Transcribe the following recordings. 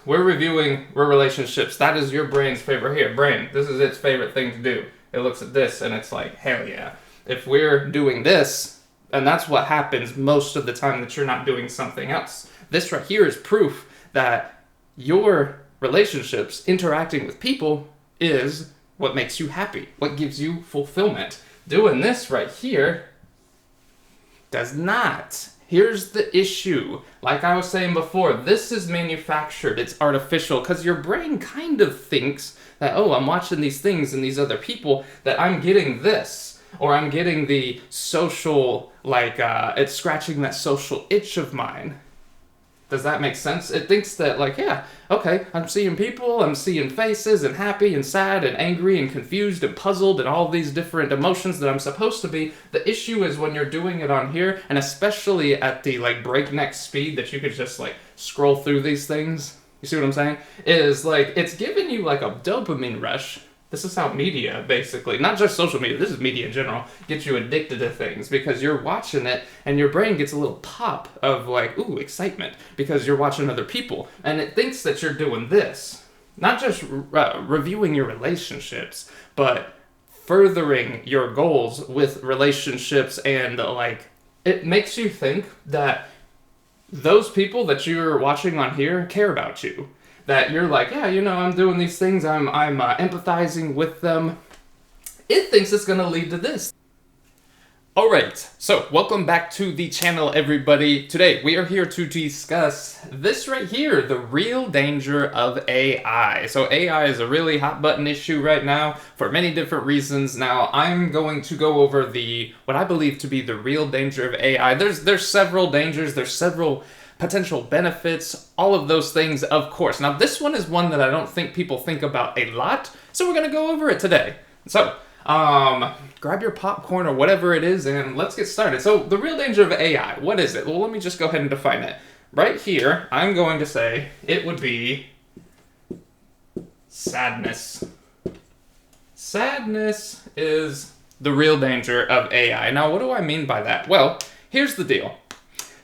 We're reviewing relationships. That is your brain's favorite. Here, brain, this is its favorite thing to do. It looks at this and it's like, hell yeah. If we're doing this, and that's what happens most of the time that you're not doing something else. This right here is proof that your relationships, interacting with people, is what makes you happy, what gives you fulfillment. Doing this right here does not. Here's the issue. Like I was saying before, this is manufactured. It's artificial because your brain kind of thinks that, oh, I'm watching these things and these other people, that I'm getting this. Or I'm getting the social, it's scratching that social itch of mine. Does that make sense? It thinks that, yeah, okay, I'm seeing people, I'm seeing faces, and happy, and sad, and angry, and confused, and puzzled, and all these different emotions that I'm supposed to be. The issue is when you're doing it on here, and especially at the, breakneck speed that you could just, scroll through these things. You see what I'm saying? Is, it's giving you, a dopamine rush. This is how media, basically, not just social media, this is media in general, gets you addicted to things because you're watching it and your brain gets a little pop of ooh, excitement because you're watching other people and it thinks that you're doing this. Not just reviewing your relationships, but furthering your goals with relationships and it makes you think that those people that you're watching on here care about you. That you're yeah, I'm doing these things, I'm empathizing with them. It thinks it's gonna lead to this. Alright, so welcome back to the channel, everybody. Today, we are here to discuss this right here, the real danger of AI. So AI is a really hot button issue right now for many different reasons. Now, I'm going to go over what I believe to be the real danger of AI. There's several dangers, there's several potential benefits, all of those things, of course. Now, this one is one that I don't think people think about a lot, so we're going to go over it today. So, grab your popcorn or whatever it is, and let's get started. So, the real danger of AI, what is it? Well, let me just go ahead and define it. Right here, I'm going to say it would be sadness. Sadness is the real danger of AI. Now, what do I mean by that? Well, here's the deal.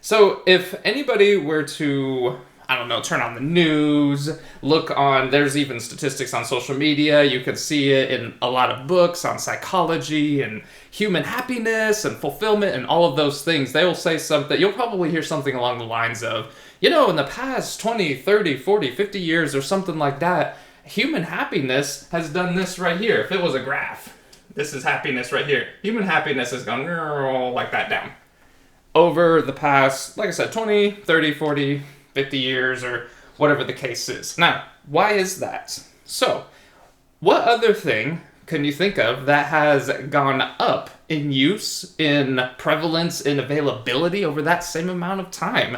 So if anybody were to, turn on the news, there's even statistics on social media, you can see it in a lot of books on psychology and human happiness and fulfillment and all of those things. They will say something, you'll probably hear something along the lines of, in the past 20, 30, 40, 50 years or something like that, human happiness has done this right here. If it was a graph, this is happiness right here. Human happiness has gone like that down. Over the past, like I said, 20, 30, 40, 50 years, or whatever the case is. Now, why is that? So, what other thing can you think of that has gone up in use, in prevalence, in availability over that same amount of time?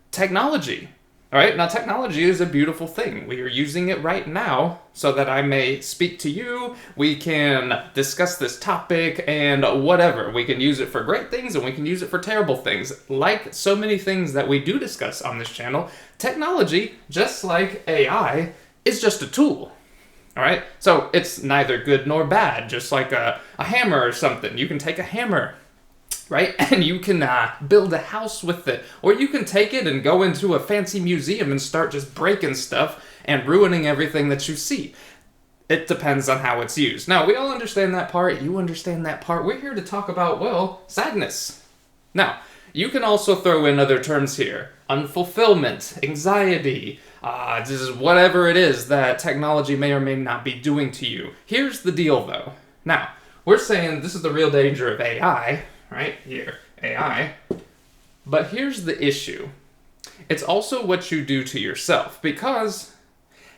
Technology. All right, now technology is a beautiful thing. We are using it right now so that I may speak to you. We can discuss this topic and whatever. We can use it for great things and we can use it for terrible things. Like so many things that we do discuss on this channel, technology, just like AI, is just a tool. All right, so it's neither good nor bad, just like a hammer or something. You can take a hammer, right? And you can build a house with it. Or you can take it and go into a fancy museum and start just breaking stuff and ruining everything that you see. It depends on how it's used. Now, we all understand that part. You understand that part. We're here to talk about, sadness. Now, you can also throw in other terms here. Unfulfillment, anxiety, just whatever it is that technology may or may not be doing to you. Here's the deal, though. Now, we're saying this is the real danger of AI, right here, AI. But here's the issue. It's also what you do to yourself, because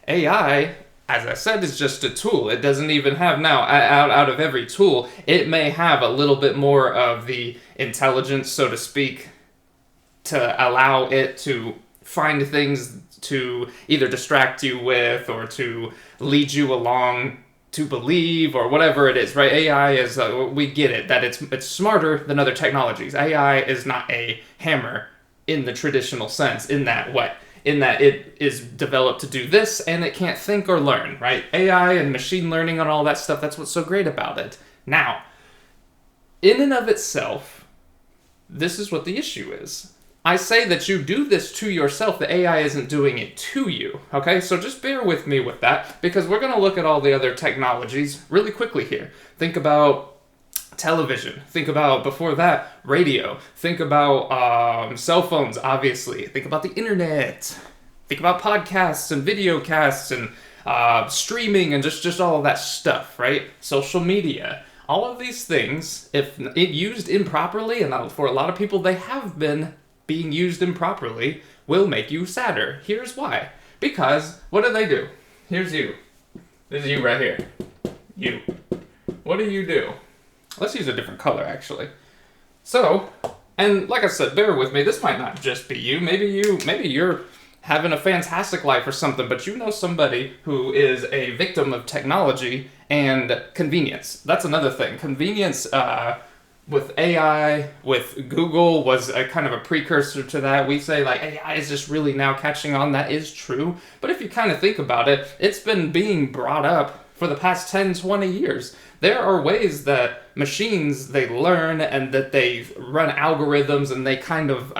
AI, as I said, is just a tool. It doesn't even have now, out of every tool, it may have a little bit more of the intelligence, so to speak, to allow it to find things to either distract you with or to lead you along to believe or whatever it is, right? AI is, we get it, that it's smarter than other technologies. AI is not a hammer in the traditional sense, in that it is developed to do this and it can't think or learn, right? AI and machine learning and all that stuff, that's what's so great about it. Now, in and of itself, this is what the issue is. I say that you do this to yourself. The AI isn't doing it to you. Okay, so just bear with me with that, because we're going to look at all the other technologies really quickly here. Think about television. Think about, before that, radio. Think about cell phones, obviously. Think about the internet. Think about podcasts and video casts and streaming and just all of that stuff, right? Social media. All of these things, if it used improperly, and for a lot of people they have been being used improperly, will make you sadder. Here's why. Because, what do? Here's you. This is you right here. You. What do you do? Let's use a different color, actually. So, and like I said, bear with me, this might not just be you. Maybe you're having a fantastic life or something, but you know somebody who is a victim of technology and convenience. That's another thing. Convenience, with AI, with Google, was a kind of a precursor to that. We say, like, AI is just really now catching on. That is true. But if you kind of think about it, it's been being brought up for the past 10, 20 years. There are ways that machines, they learn and that they run algorithms and they kind of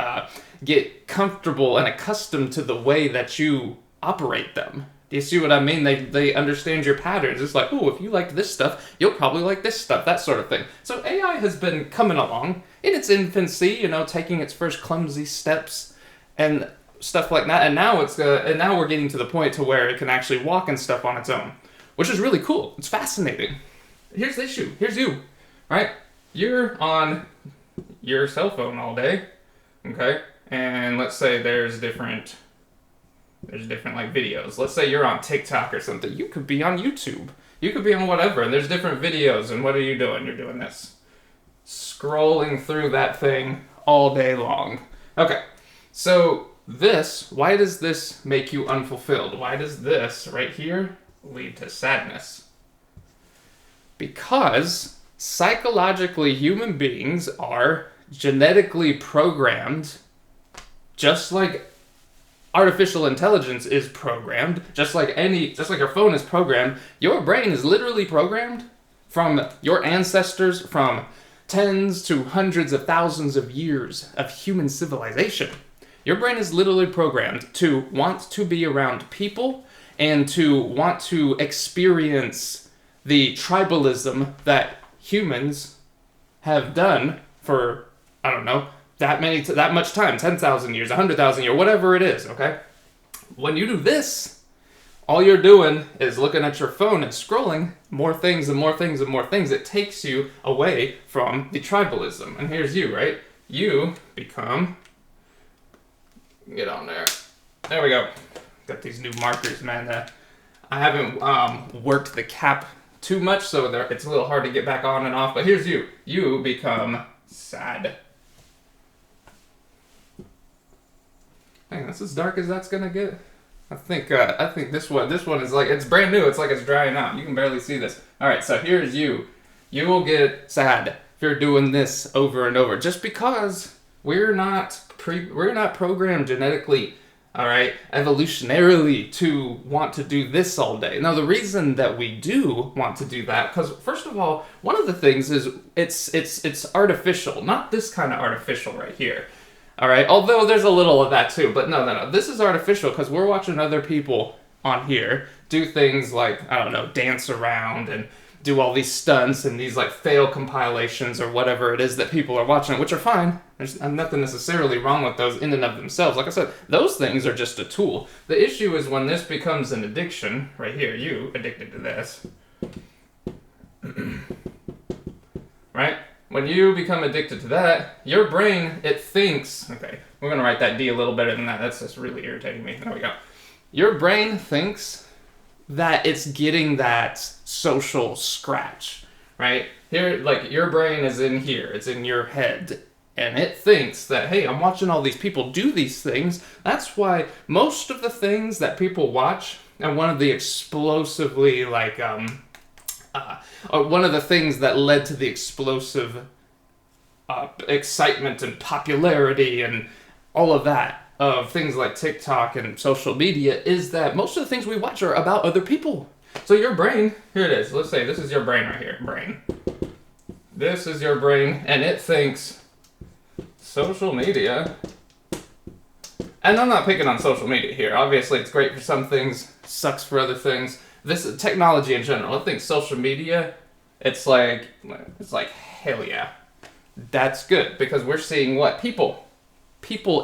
get comfortable and accustomed to the way that you operate them. Do you see what I mean? They understand your patterns. It's like, oh, if you like this stuff, you'll probably like this stuff, that sort of thing. So AI has been coming along in its infancy, taking its first clumsy steps and stuff like that. And now now we're getting to the point to where it can actually walk and stuff on its own, which is really cool. It's fascinating. Here's the issue. Here's you, right? You're on your cell phone all day, okay? And let's say there's different like videos. Let's say you're on TikTok or something. You could be on YouTube. You could be on whatever, and there's different videos, and what are you doing? You're doing this. Scrolling through that thing all day long. Okay, so why does this make you unfulfilled? Why does this right here lead to sadness? Because psychologically human beings are genetically programmed, just like artificial intelligence is programmed, just like your phone is programmed. Your brain is literally programmed from your ancestors, from tens to hundreds of thousands of years of human civilization. Your brain is literally programmed to want to be around people and to want to experience the tribalism that humans have done for, I don't know, that much time, 10,000 years, 100,000 years, whatever it is, okay? When you do this, all you're doing is looking at your phone and scrolling more things and more things and more things. It takes you away from the tribalism. And here's you, right? You become... Get on there. There we go. Got these new markers, man. I haven't worked the cap too much, so it's a little hard to get back on and off. But here's you. You become sad. Dang, that's as dark as that's gonna get. I think this one is like, it's brand new. It's like it's drying out. You can barely see this. All right, so here's you. You will get sad if you're doing this over and over, just because we're not programmed genetically, all right, evolutionarily to want to do this all day. Now, the reason that we do want to do that, because first of all, one of the things is it's artificial, not this kind of artificial right here. All right, although there's a little of that too, but no. This is artificial because we're watching other people on here do things like, I don't know, dance around and do all these stunts and these like fail compilations or whatever it is that people are watching, which are fine. There's nothing necessarily wrong with those in and of themselves. Like I said, those things are just a tool. The issue is when this becomes an addiction, right here, you addicted to this, right? When you become addicted to that, your brain, it thinks, okay, we're going to write that D a little better than that. That's just really irritating me. There we go. Your brain thinks that it's getting that social scratch, right? Here, like your brain is in here. It's in your head. And it thinks that, hey, I'm watching all these people do these things. That's why most of the things that people watch, and one of the explosively, like, one of the things that led to the explosive excitement and popularity and all of that of things like TikTok and social media is that most of the things we watch are about other people. So your brain, here it is. Let's say this is your brain right here. Brain. This is your brain, and it thinks social media And I'm not picking on social media here. Obviously, it's great for some things, sucks for other things. This is technology in general. I think social media, it's like hell yeah, that's good because we're seeing what people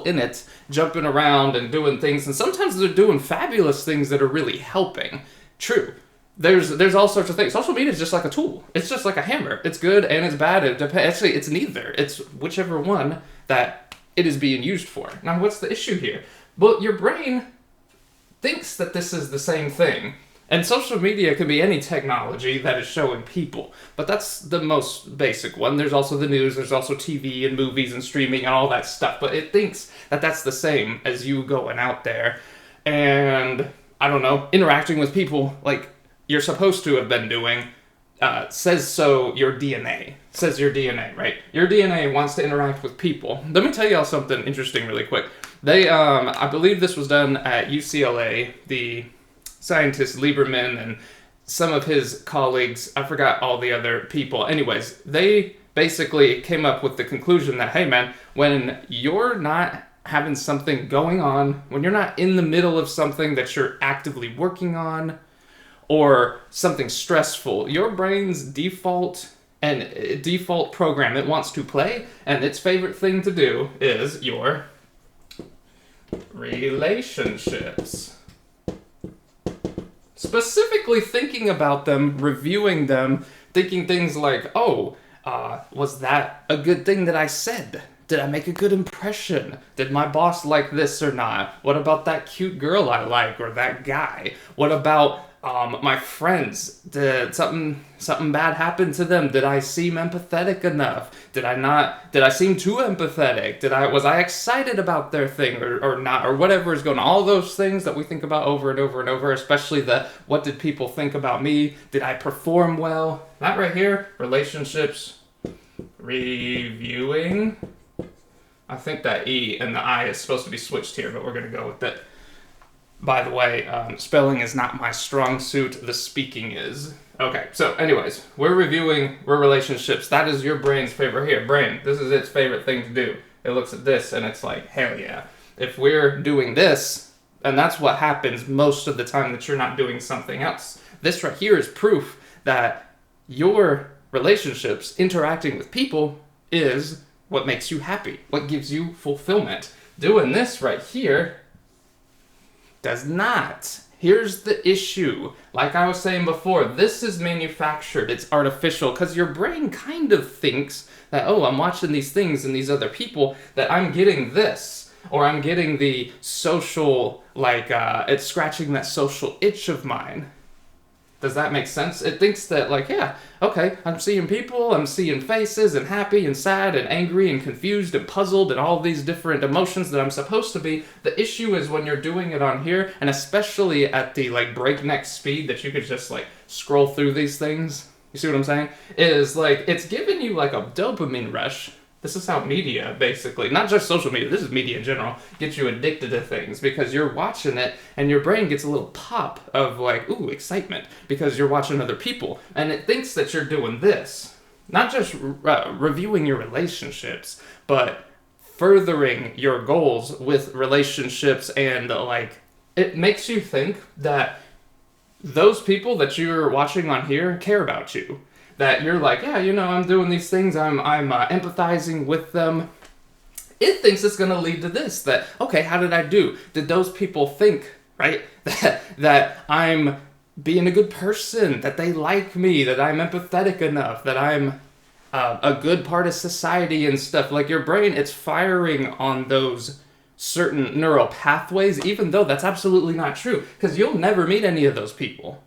in it jumping around and doing things, and sometimes they're doing fabulous things that are really helping. True. There's all sorts of things. Social media is just like a tool. It's just like a hammer. It's good and it's bad. Actually, it's neither. It's whichever one that it is being used for. Now, what's the issue here? Well, your brain thinks that this is the same thing. And social media can be any technology that is showing people. But that's the most basic one. There's also the news, there's also TV and movies and streaming and all that stuff. But it thinks that that's the same as you going out there and, I don't know, interacting with people like you're supposed to have been doing. Says so your DNA. Says your DNA, right? Your DNA wants to interact with people. Let me tell y'all something interesting really quick. They, I believe this was done at UCLA, the scientist Lieberman and some of his colleagues, I forgot all the other people. Anyways, they basically came up with the conclusion that, hey man, when you're not having something going on, when you're not in the middle of something that you're actively working on, or something stressful, your brain's default program it wants to play, and its favorite thing to do is your relationships. Specifically thinking about them, reviewing them, thinking things like, was that a good thing that I said? Did I make a good impression? Did my boss like this or not? What about that cute girl I like, or that guy? What about my friends? Did something bad happen to them? Did I seem empathetic enough? Did I seem too empathetic? Was I excited about their thing or not, or whatever is going on? All those things that we think about over and over and over, especially the what did people think about me? Did I perform well? That right here, relationships, reviewing. I think that E and the I is supposed to be switched here, but we're going to go with it. By the way, spelling is not my strong suit, the speaking is. Okay, so anyways, we're reviewing relationships. That is your brain's favorite here. Brain, this is its favorite thing to do. It looks at this and it's like, hell yeah. If we're doing this, and that's what happens most of the time that you're not doing something else. This right here is proof that your relationships, interacting with people, is what makes you happy, what gives you fulfillment. Doing this right here does not. Here's the issue. Like I was saying before, this is manufactured. It's artificial because your brain kind of thinks that, I'm watching these things and these other people, that I'm getting this. Or I'm getting the social, it's scratching that social itch of mine. Does that make sense? It thinks that, I'm seeing people, I'm seeing faces, and happy, and sad, and angry, and confused, and puzzled, and all these different emotions that I'm supposed to be. The issue is when you're doing it on here, and especially at the, breakneck speed that you could just, scroll through these things. You see what I'm saying? Is, it's giving you, a dopamine rush. This is how media, basically, not just social media, this is media in general, gets you addicted to things because you're watching it and your brain gets a little pop of excitement because you're watching other people and it thinks that you're doing this. Not just reviewing your relationships, but furthering your goals with relationships and it makes you think that those people that you're watching on here care about you. That you're I'm doing these things, I'm empathizing with them. It thinks it's going to lead to this, that, okay, how did I do? Did those people think, right, that I'm being a good person, that they like me, that I'm empathetic enough, that I'm a good part of society and stuff? Your brain, it's firing on those certain neural pathways, even though that's absolutely not true, because you'll never meet any of those people.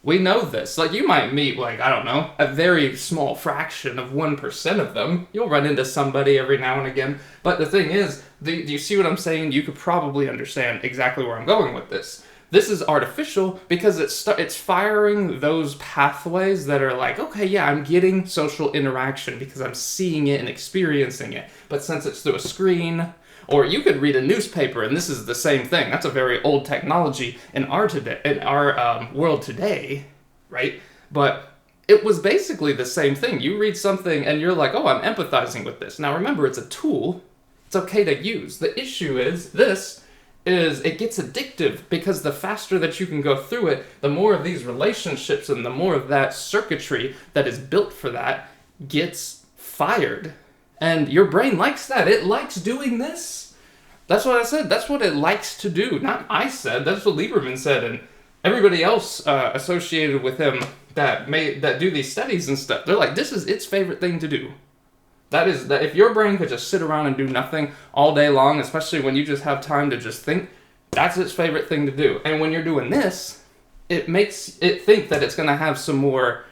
We know this. You might meet, a very small fraction of 1% of them. You'll run into somebody every now and again. But the thing is, do you see what I'm saying? You could probably understand exactly where I'm going with this. This is artificial because it's firing those pathways that are I'm getting social interaction because I'm seeing it and experiencing it. But since it's through a screen, or you could read a newspaper, and this is the same thing. That's a very old technology in our world today, right? But it was basically the same thing. You read something, and you're I'm empathizing with this. Now remember, it's a tool. It's okay to use. The issue is this is it gets addictive because the faster that you can go through it, the more of these relationships and the more of that circuitry that is built for that gets fired. And your brain likes that. It likes doing this. That's what I said. That's what it likes to do. Not I said. That's what Lieberman said, and everybody else associated with him that do these studies and stuff. They're like, this is its favorite thing to do. That if your brain could just sit around and do nothing all day long, especially when you just have time to just think, that's its favorite thing to do. And when you're doing this, it makes it think that it's going to have some more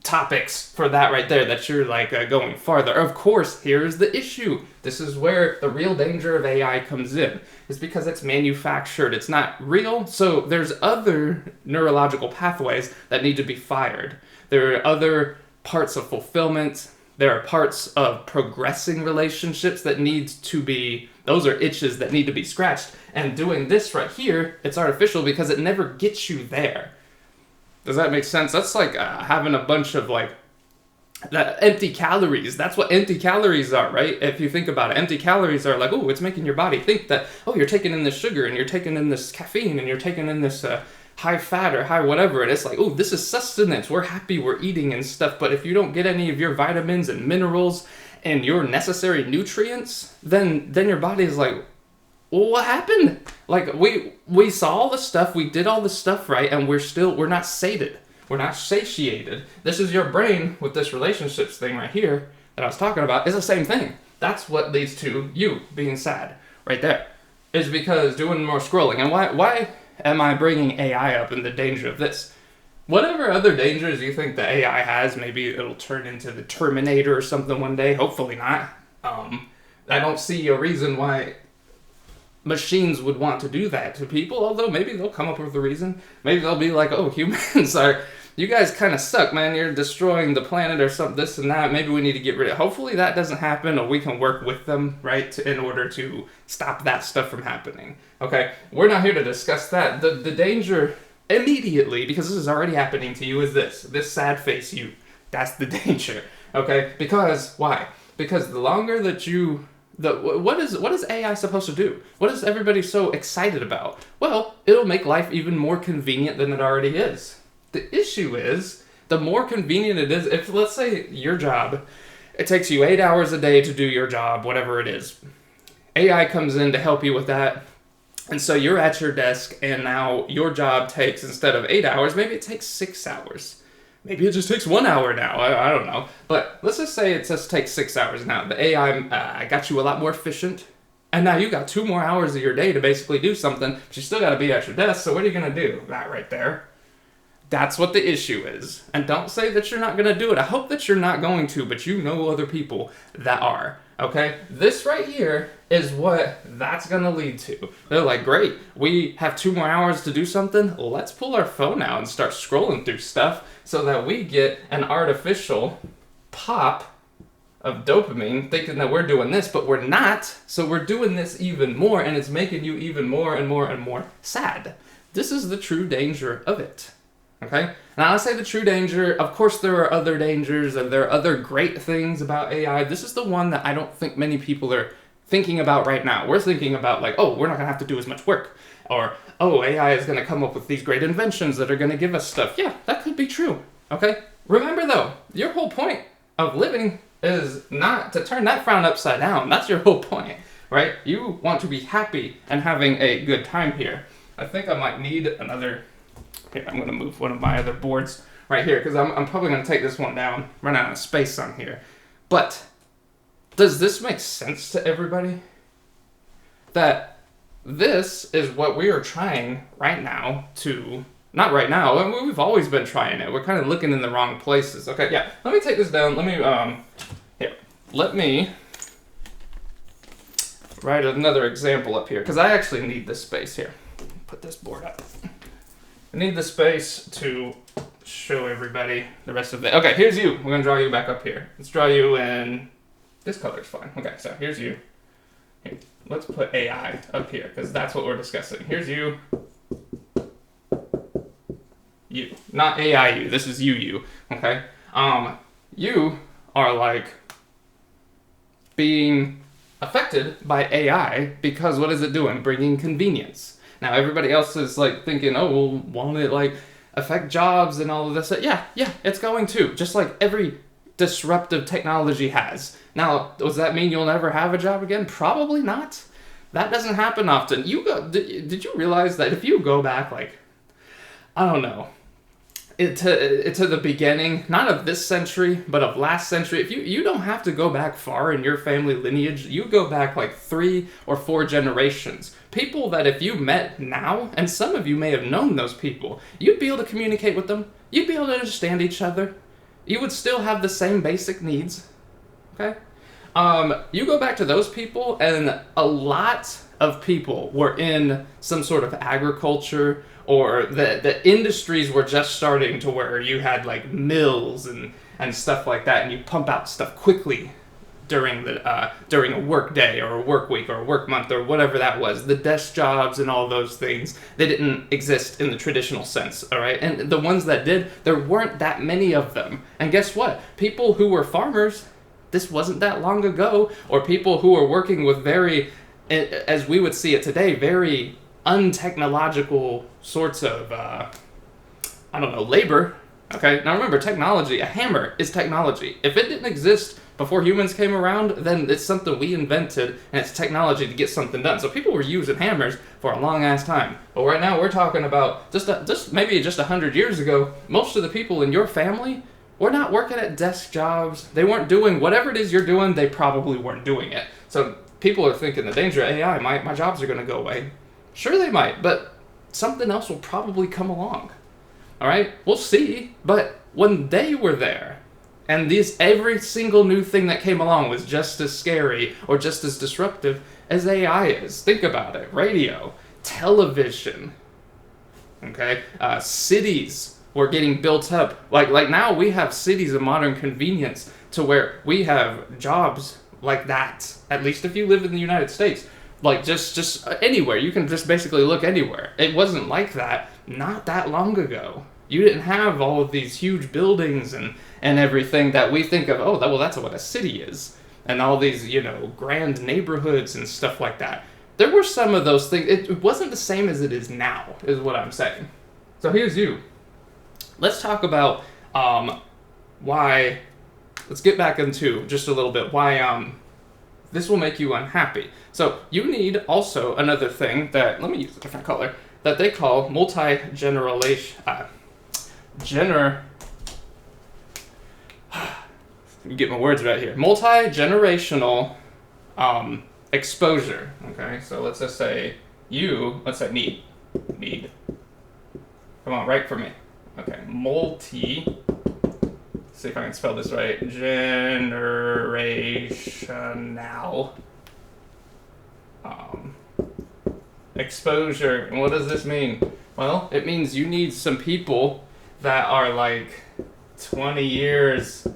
topics for that right there, that you're like going farther. Of course, here's the issue. This is where the real danger of AI comes in. It's because it's manufactured. It's not real. So there's other neurological pathways that need to be fired. There are other parts of fulfillment. There are parts of progressing relationships that need to be, those are itches that need to be scratched. And doing this right here, it's artificial because it never gets you there. Does that make sense? That's like having a bunch of like empty calories. That's what empty calories are, right? If you think about it, empty calories are like, oh, it's making your body think that, oh, you're taking in this sugar and you're taking in this caffeine and you're taking in this high fat or high whatever. And it's like, oh, this is sustenance. We're happy, we're eating and stuff. But if you don't get any of your vitamins and minerals and your necessary nutrients, then your body is like, well, what happened? Like, we saw all the stuff, we did all the stuff right, and we're not sated. We're not satiated. This is your brain with this relationships thing right here that I was talking about, is the same thing. That's what leads to you being sad right there. Is because doing more scrolling. And why am I bringing AI up in the danger of this? Whatever other dangers you think the AI has, maybe it'll turn into the Terminator or something one day. Hopefully not. I don't see a reason why machines would want to do that to people, although maybe they'll come up with a reason. Maybe they'll be like, oh, humans are, you guys kind of suck, man, you're destroying the planet or something, this and that, maybe we need to get rid of it. Hopefully that doesn't happen, or we can work with them, right, in order to stop that stuff from happening. Okay, we're not here to discuss that. The danger immediately, because this is already happening to you, is this sad face you. That's the danger, okay? Because, why? Because the longer that you... What is AI supposed to do? What is everybody so excited about? Well, it'll make life even more convenient than it already is. The issue is, the more convenient it is, if let's say your job, it takes you 8 hours a day to do your job, whatever it is. AI comes in to help you with that. And so you're at your desk and now your job takes, instead of 8 hours, maybe it takes 6 hours. Maybe it just takes 1 hour now. I don't know. But let's just say it just takes 6 hours now. The AI got you a lot more efficient. And now you got 2 more hours of your day to basically do something. But you still got to be at your desk. So what are you going to do? That right there. That's what the issue is. And don't say that you're not going to do it. I hope that you're not going to. But you know other people that are. Okay? This right here is what that's going to lead to. They're like, great. We have 2 more hours to do something. Let's pull our phone out and start scrolling through stuff, so that we get an artificial pop of dopamine thinking that we're doing this, but we're not. So we're doing this even more, and it's making you even more and more and more sad. This is the true danger of it. Okay? Now I say the true danger, of course there are other dangers, and there are other great things about AI. This is the one that I don't think many people are thinking about right now. We're thinking about like, oh, we're not gonna have to do as much work. Or, oh, AI is going to come up with these great inventions that are going to give us stuff. Yeah, that could be true. Okay? Remember, though, your whole point of living is not to turn that frown upside down. That's your whole point, right? You want to be happy and having a good time here. I think I might need another... Here, I'm going to move one of my other boards right here, because I'm probably going to take this one down, run out of space on here. But does this make sense to everybody? That... this is what we are trying right now to... Not right now. I mean, we've always been trying it. We're kind of looking in the wrong places. Okay, yeah. Let me take this down. Let me, here. Let me write another example up here, because I actually need this space here. Put this board up. I need the space to show everybody the rest of it. Okay, here's you. We're going to draw you back up here. Let's draw you in... this color's fine. Okay, so here's you. Here. Let's put AI up here, because that's what we're discussing. Here's you. You. Not AI you. This is you. Okay? You are like being affected by AI because what is it doing? Bringing convenience. Now everybody else is like thinking, oh, well, won't it like affect jobs and all of this? Yeah, it's going to. Just like every disruptive technology has. Now, does that mean you'll never have a job again? Probably not. That doesn't happen often. Did you realize that if you go back like, I don't know, to the beginning, not of this century, but of last century. If you don't have to go back far in your family lineage, you go back like 3 or 4 generations. People that if you met now, and some of you may have known those people, you'd be able to communicate with them. You'd be able to understand each other. You would still have the same basic needs. Okay? You go back to those people, and a lot of people were in some sort of agriculture, or the industries were just starting to where you had like mills and stuff like that, and you pump out stuff quickly during a work day or a work week or a work month or whatever that was. The desk jobs and all those things, they didn't exist in the traditional sense, all right? And the ones that did, there weren't that many of them. And guess what? People who were farmers, this wasn't that long ago, or people who were working with very, as we would see it today, very untechnological sorts of, labor. Okay, now remember, technology, a hammer is technology. If it didn't exist before humans came around, then it's something we invented, and it's technology to get something done. So people were using hammers for a long ass time. But right now we're talking about just maybe 100 years ago, most of the people in your family were not working at desk jobs. They weren't doing whatever it is you're doing, they probably weren't doing it. So people are thinking the danger of AI, my jobs are going to go away. Sure they might, but something else will probably come along. All right, we'll see. But when they were there, and every single new thing that came along was just as scary or just as disruptive as AI is. Think about it: radio, television. Okay, cities were getting built up. Like now we have cities of modern convenience to where we have jobs like that. At least if you live in the United States. Like, just anywhere. You can just basically look anywhere. It wasn't like that not that long ago. You didn't have all of these huge buildings and everything that we think of, that's what a city is. And all these, grand neighborhoods and stuff like that. There were some of those things. It wasn't the same as it is now, is what I'm saying. So here's you. Let's talk about why, let's get back into just a little bit why this will make you unhappy. So you need also another thing that, let me use a different color, that they call get my words right here. Multi-generational exposure. Okay, so let's just say need. Come on, write for me. Okay, see if I can spell this right. Generational exposure. And what does this mean? Well, it means you need some people that are like 20 years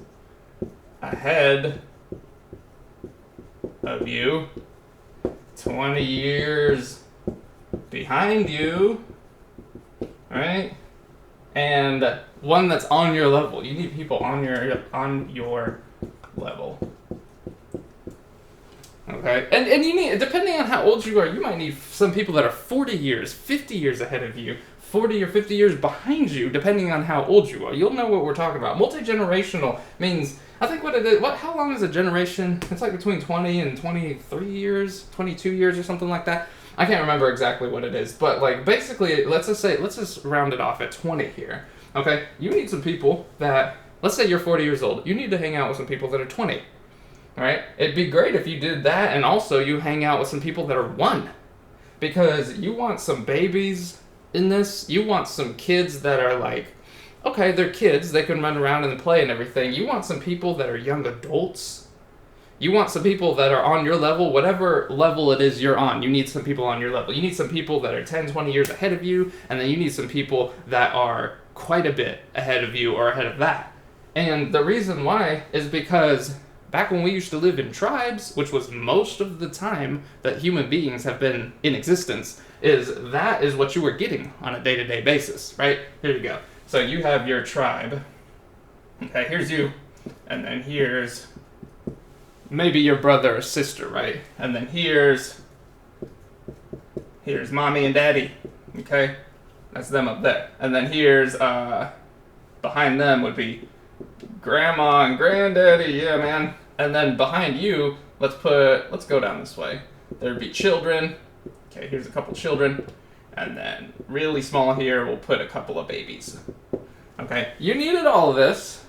ahead of you, 20 years behind you, right? And one that's on your level. You need people on your level. Okay? And you need, depending on how old you are, you might need some people that are 40 years, 50 years ahead of you, 40 or 50 years behind you, depending on how old you are. You'll know what we're talking about. Multi-generational means, I think what it is, how long is a generation? It's like between 20 and 23 years, 22 years or something like that. I can't remember exactly what it is, but like basically, let's just round it off at 20 here. Okay? You need some people that, let's say you're 40 years old. You need to hang out with some people that are 20. All right? It'd be great if you did that, and also you hang out with some people that are 1. Because you want some babies in this. You want some kids that are like, okay, they're kids. They can run around and play and everything. You want some people that are young adults. You want some people that are on your level, whatever level it is you're on. You need some people on your level. You need some people that are 10, 20 years ahead of you, and then you need some people that are quite a bit ahead of you or ahead of that. And the reason why is because back when we used to live in tribes, which was most of the time that human beings have been in existence, that is what you were getting on a day-to-day basis, right? Here you go. So you have your tribe. Okay, here's you. And then here's maybe your brother or sister, right? And then here's mommy and daddy, okay? That's them up there. And then here's, behind them would be grandma and granddaddy, yeah, man. And then behind you, let's go down this way. There'd be children. Okay, here's a couple children. And then really small here, we'll put a couple of babies. Okay, you needed all of this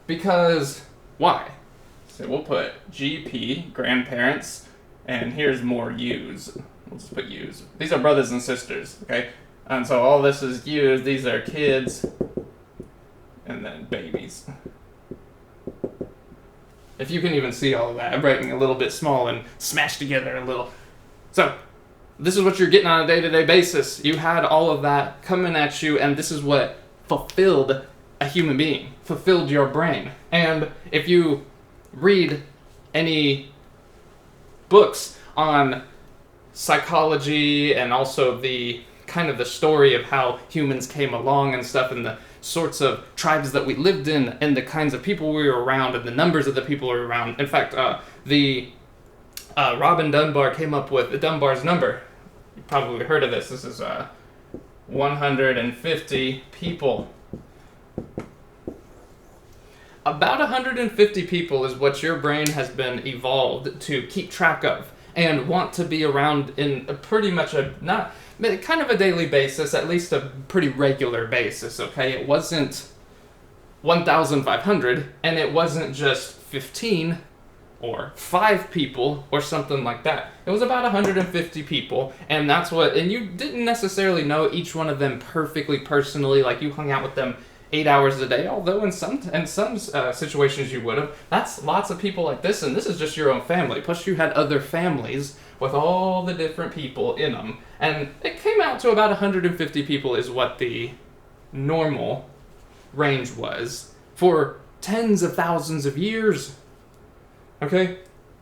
because why? So we'll put GP, grandparents, and here's more U's. We'll just put U's. These are brothers and sisters, okay? And so all this is U's, these are kids, and then babies. If you can even see all of that, I'm writing a little bit small and smashed together a little. So, this is what you're getting on a day-to-day basis. You had all of that coming at you, and this is what fulfilled a human being, fulfilled your brain. And if you read any books on psychology and also the kind of the story of how humans came along and stuff, and the sorts of tribes that we lived in, and the kinds of people we were around, and the numbers of the people we were around. In fact, Robin Dunbar came up with Dunbar's number. You probably heard of this. This is 150 people. About 150 people is what your brain has been evolved to keep track of and want to be around in a pretty much kind of a daily basis, at least a pretty regular basis, okay? It wasn't 1,500, and it wasn't just 15 or 5 people or something like that. It was about 150 people, and and you didn't necessarily know each one of them perfectly personally, like you hung out with them 8 hours a day, although in some situations you would have. That's lots of people like this, and this is just your own family. Plus you had other families with all the different people in them. And it came out to about 150 people is what the normal range was for tens of thousands of years. Okay?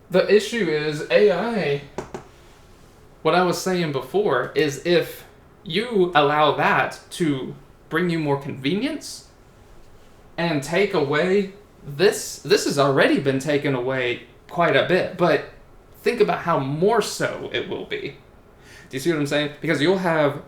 The issue is AI, what I was saying before, is if you allow that to bring you more convenience and take away this has already been taken away quite a bit, but think about how more so it will be. Do you see what I'm saying? Because you'll have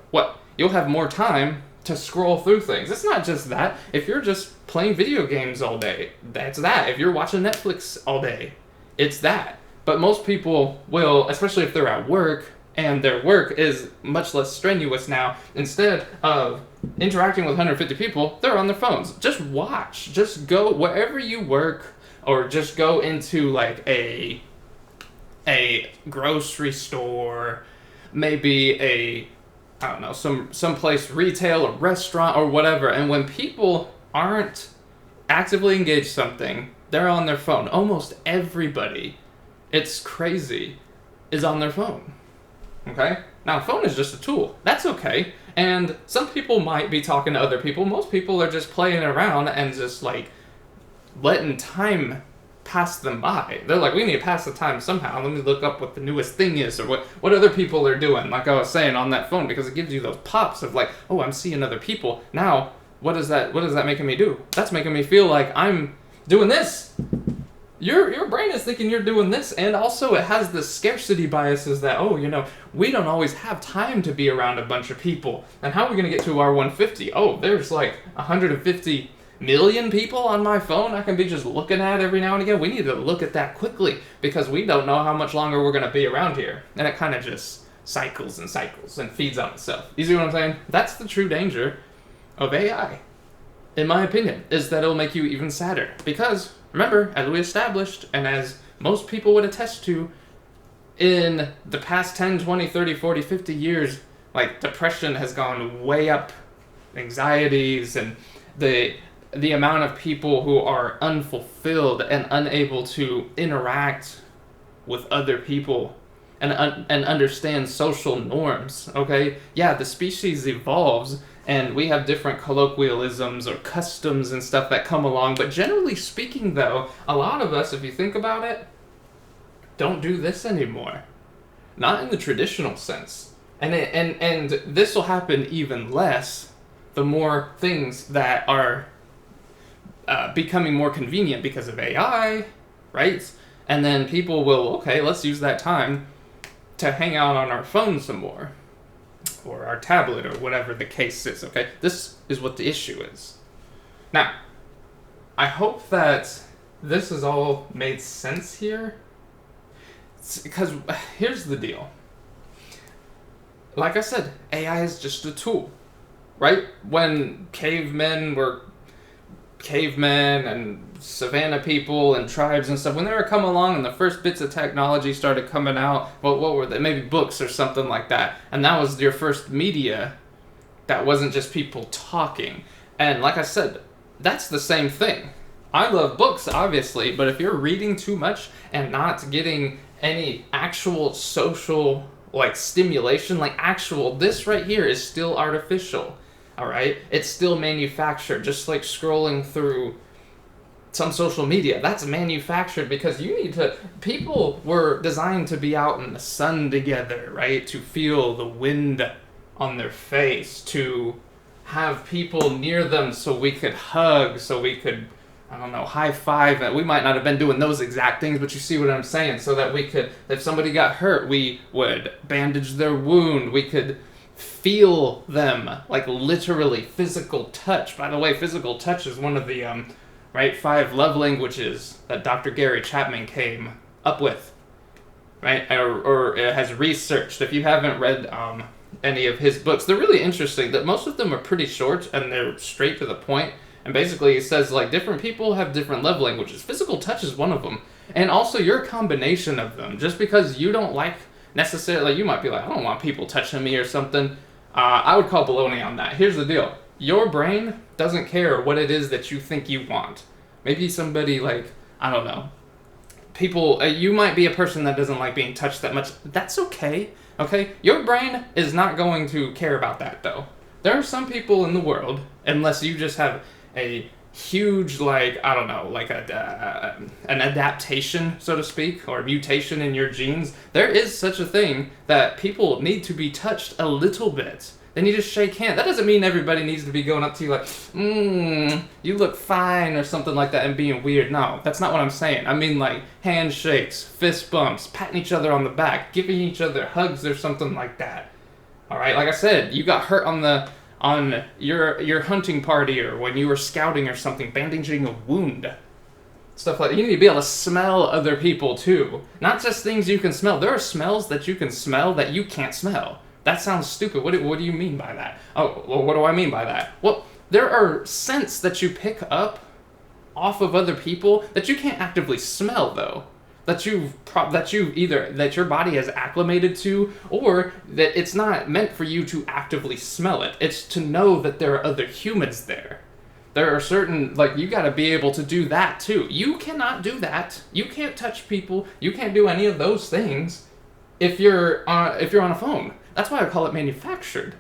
more time to scroll through things. It's not just that. If you're just playing video games all day, that's that. If you're watching Netflix all day, it's that. But most people will, especially if they're at work, and their work is much less strenuous now, instead of interacting with 150 people, they're on their phones. Just watch. Just go wherever you work, or just go into like a grocery store, maybe some place, retail or restaurant or whatever, and when people aren't actively engaged something, they're on their phone. Almost everybody, it's crazy, is on their phone. Okay? Now, a phone is just a tool. That's okay. And some people might be talking to other people. Most people are just playing around and just, like, letting time pass them by. They're like, we need to pass the time somehow. Let me look up what the newest thing is, or what other people are doing, like I was saying, on that phone, because it gives you those pops of, like, oh, I'm seeing other people. Now, what is that making me do? That's making me feel like I'm doing this. Your brain is thinking you're doing this, and also it has the scarcity biases that, we don't always have time to be around a bunch of people. And how are we going to get to our 150? Oh, there's like 150 million people on my phone I can be just looking at every now and again. We need to look at that quickly, because we don't know how much longer we're going to be around here. And it kind of just cycles and cycles and feeds on itself. You see what I'm saying? That's the true danger of AI, in my opinion, is that it'll make you even sadder. Because, remember, as we established, and as most people would attest to, in the past 10, 20, 30, 40, 50 years, like, depression has gone way up, anxieties, and the amount of people who are unfulfilled and unable to interact with other people and understand social norms, okay? Yeah, the species evolves, and we have different colloquialisms or customs and stuff that come along, but generally speaking, though, a lot of us, if you think about it, don't do this anymore. Not in the traditional sense. And this will happen even less the more things that are becoming more convenient because of AI, right? And then people will, okay, let's use that time to hang out on our phone some more, or our tablet, or whatever the case is, okay? This is what the issue is. Now, I hope that this has all made sense here, because here's the deal. Like I said, AI is just a tool, right? When cavemen were cavemen and savannah people and tribes and stuff, when they were coming along and the first bits of technology started coming out, well, what were they? Maybe books or something like that. And that was your first media that wasn't just people talking. And like I said, that's the same thing. I love books, obviously, but if you're reading too much and not getting any actual social, like, stimulation, like actual, this right here is still artificial, all right? It's still manufactured, just like scrolling through some social media. That's manufactured because you need to, people were designed to be out in the sun together, right? To feel the wind on their face, to have people near them so we could hug, so we could, I don't know, high five. We might not have been doing those exact things, but you see what I'm saying. So that we could, if somebody got hurt, we would bandage their wound. We could feel them, like literally physical touch. By the way, physical touch is one of the, 5 love languages that Dr. Gary Chapman came up with, right? Or has researched. If you haven't read any of his books, they're really interesting. That most of them are pretty short and they're straight to the point. And basically it says, like, different people have different love languages. Physical touch is one of them. And also your combination of them. Just because you don't like necessarily, you might be like, I don't want people touching me or something. I would call baloney on that. Here's the deal. Your brain doesn't care what it is that you think you want. Maybe somebody, like, I don't know. People, you might be a person that doesn't like being touched that much. That's okay. Okay? Your brain is not going to care about that, though. There are some people in the world, unless you just have a huge, like, I don't know, like an adaptation, so to speak, or a mutation in your genes, there is such a thing that people need to be touched a little bit. They need to shake hands. That doesn't mean everybody needs to be going up to you like, you look fine, or something like that, and being weird. No, that's not what I'm saying. I mean, like, handshakes, fist bumps, patting each other on the back, giving each other hugs, or something like that. All right, like I said, you got hurt on your hunting party, or when you were scouting or something, bandaging a wound. Stuff like that. You need to be able to smell other people too. Not just things you can smell. There are smells that you can smell that you can't smell. That sounds stupid. What do you mean by that? Oh, well, what do I mean by that? Well, there are scents that you pick up off of other people that you can't actively smell, though. That your body has acclimated to, or that it's not meant for you to actively smell it. It's to know that there are other humans there. There are certain, like, you gotta be able to do that too. You cannot do that. You can't touch people. You can't do any of those things if you're on a phone. That's why I call it manufactured.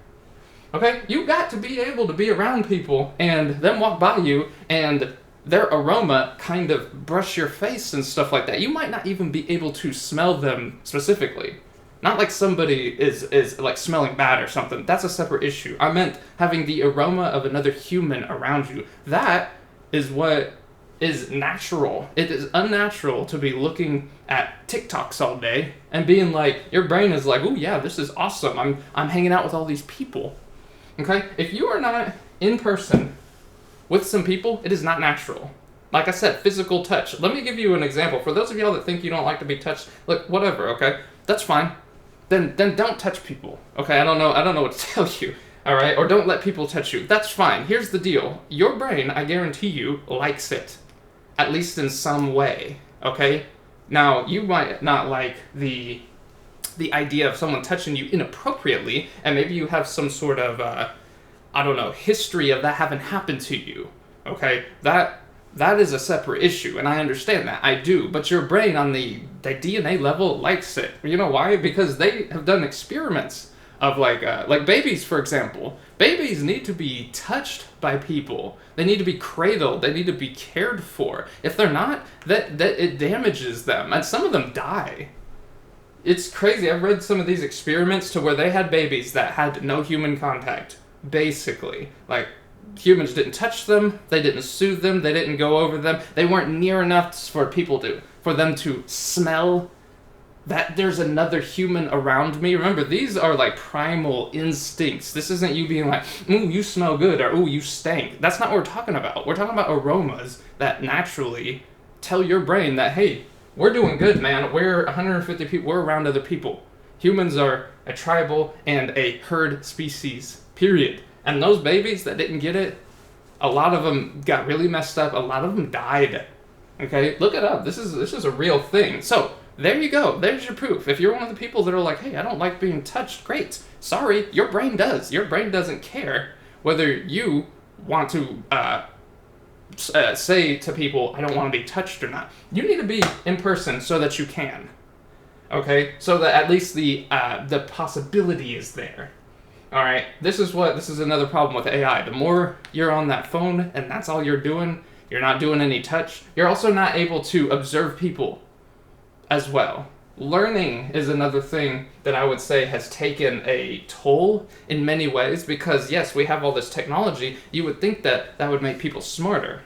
Okay? You got to be able to be around people and them walk by you and their aroma kind of brush your face and stuff like that. You might not even be able to smell them specifically. Not like somebody is like smelling bad or something. That's a separate issue. I meant having the aroma of another human around you. That is what is natural. It is unnatural to be looking at TikToks all day and being like, your brain is like, oh yeah, this is awesome. I'm hanging out with all these people. Okay? If you are not in person with some people, it is not natural. Like I said, physical touch. Let me give you an example. For those of y'all that think you don't like to be touched, look, whatever, okay? That's fine. Then don't touch people. Okay? I don't know what to tell you. All right? Or don't let people touch you. That's fine. Here's the deal. Your brain, I guarantee you, likes it. At least in some way. Okay? Now, you might not like the idea of someone touching you inappropriately, and maybe you have some sort of history of that having happened to you. Okay? That is a separate issue, and I understand that. I do. But your brain on the DNA level likes it. You know why? Because they have done experiments of like babies, for example. Babies need to be touched by people. They need to be cradled. They need to be cared for. If they're not, that it damages them, and some of them die. It's crazy. I've read some of these experiments to where they had babies that had no human contact, basically. Like, humans didn't touch them, they didn't soothe them, they didn't go over them, they weren't near enough for people for them to smell that there's another human around me. Remember, these are like primal instincts. This isn't you being like, ooh, you smell good, or ooh, you stank. That's not what we're talking about. We're talking about aromas that naturally tell your brain that, hey, we're doing good, man. We're 150 people. We're around other people. Humans are a tribal and a herd species, period. And those babies that didn't get it, a lot of them got really messed up. A lot of them died. Okay, look it up. This is a real thing. So there you go. There's your proof. If you're one of the people that are like, hey, I don't like being touched, great. Sorry, your brain does. Your brain doesn't care whether you want to say to people, I don't want to be touched or not. You need to be in person so that you can. Okay, so that at least the possibility is there. All right, this is another problem with AI. The more you're on that phone and that's all you're doing, you're not doing any touch. You're also not able to observe people as well. Learning is another thing that I would say has taken a toll in many ways because, yes, we have all this technology. You would think that that would make people smarter.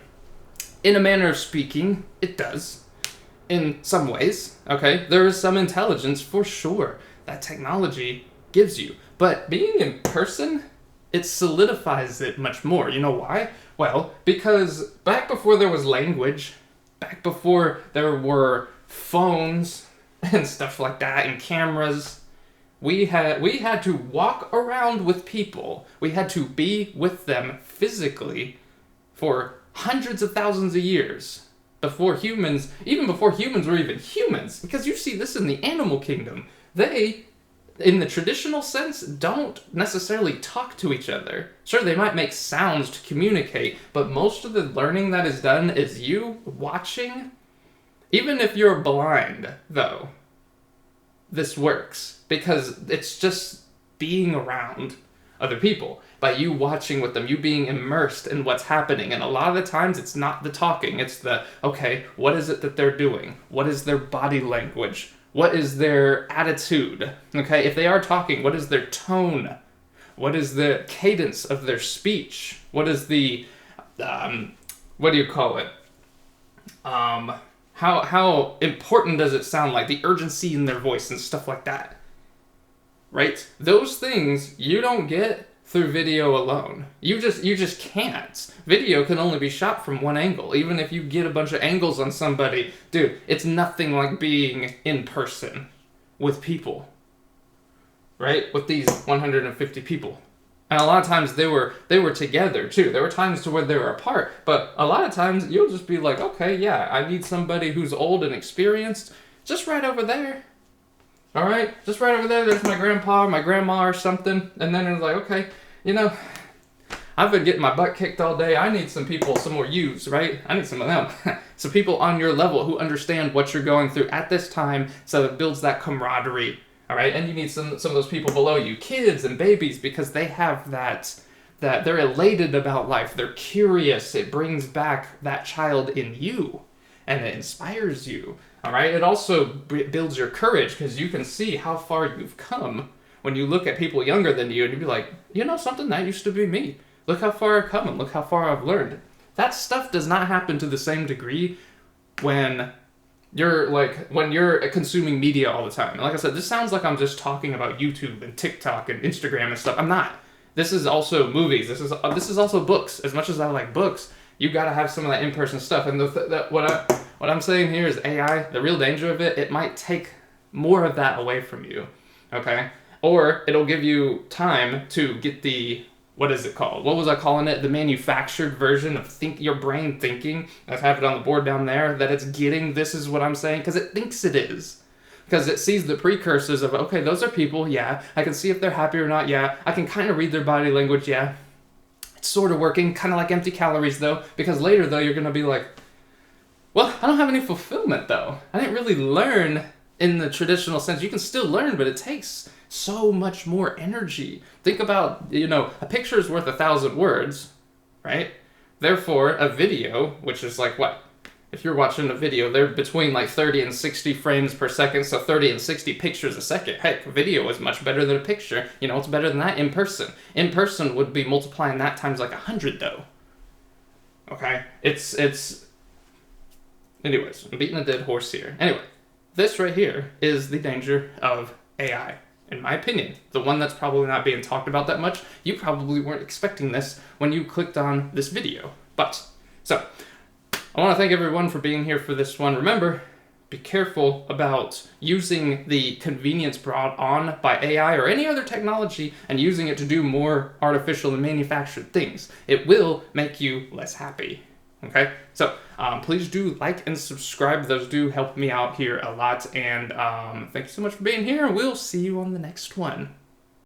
In a manner of speaking, it does. In some ways, okay? There is some intelligence for sure that technology gives you. But being in person, it solidifies it much more. You know why? Well, because back before there was language, back before there were phones and stuff like that and cameras, we had to walk around with people. We had to be with them physically for hundreds of thousands of years before humans, even before humans were even humans. Because you see this in the animal kingdom. They, in the traditional sense, don't necessarily talk to each other. Sure, they might make sounds to communicate, but most of the learning that is done is you watching. Even if you're blind, though, this works because it's just being around other people. By you watching with them, you being immersed in what's happening. And a lot of the times it's not the talking, it's the, okay, what is it that they're doing? What is their body language? What is their attitude? Okay, if they are talking, what is their tone? What is the cadence of their speech? What is the, what do you call it? How important does it sound like? The urgency in their voice and stuff like that. Right? Those things you don't get through video alone. You just can't. Video can only be shot from one angle. Even if you get a bunch of angles on somebody, dude, it's nothing like being in person with people. Right? With these 150 people. And a lot of times they were together too. There were times to where they were apart, but a lot of times you'll just be like, okay, yeah, I need somebody who's old and experienced, just right over there. All right, just right over there. There's my grandpa, or my grandma, or something. And then it's like, okay, you know, I've been getting my butt kicked all day. I need some people, some more yous, right? I need some of them. Some people on your level who understand what you're going through at this time, so it builds that camaraderie. All right, and you need some of those people below you, kids and babies, because they have that they're elated about life. They're curious. It brings back that child in you, and it inspires you. All right, it also builds your courage because you can see how far you've come when you look at people younger than you, and you be like, you know something, that used to be me. Look how far I've come and look how far I've learned. That stuff does not happen to the same degree when you're consuming media all the time. And like I said, this sounds like I'm just talking about YouTube and TikTok and Instagram and stuff. I'm not. This is also movies. This is also books. As much as I like books, you gotta have some of that in-person stuff. And what I'm saying here is AI. The real danger of it might take more of that away from you. Okay, or it'll give you time to get the, what is it called? What was I calling it? The manufactured version of your brain thinking. I have it on the board down there, that it's getting, this is what I'm saying, because it thinks it is. Because it sees the precursors of, okay, those are people, yeah. I can see if they're happy or not, yeah. I can kind of read their body language, yeah. It's sort of working, kind of like empty calories, though. Because later, though, you're going to be like, well, I don't have any fulfillment, though. I didn't really learn in the traditional sense. You can still learn, but it takes so much more energy. Think about, a picture is worth 1,000 words, right? Therefore, a video, which is like what? If you're watching a video, they're between like 30 and 60 frames per second, so 30 and 60 pictures a second. Heck, video is much better than a picture. It's better than that in person. In person would be multiplying that times like 100, though. Okay? It's Anyways, I'm beating a dead horse here. Anyway, this right here is the danger of AI. In my opinion, the one that's probably not being talked about that much. You probably weren't expecting this when you clicked on this video. So, I want to thank everyone for being here for this one. Remember, be careful about using the convenience brought on by AI or any other technology and using it to do more artificial and manufactured things. It will make you less happy. Okay, so please do like and subscribe. Those do help me out here a lot. And thank you so much for being here. We'll see you on the next one.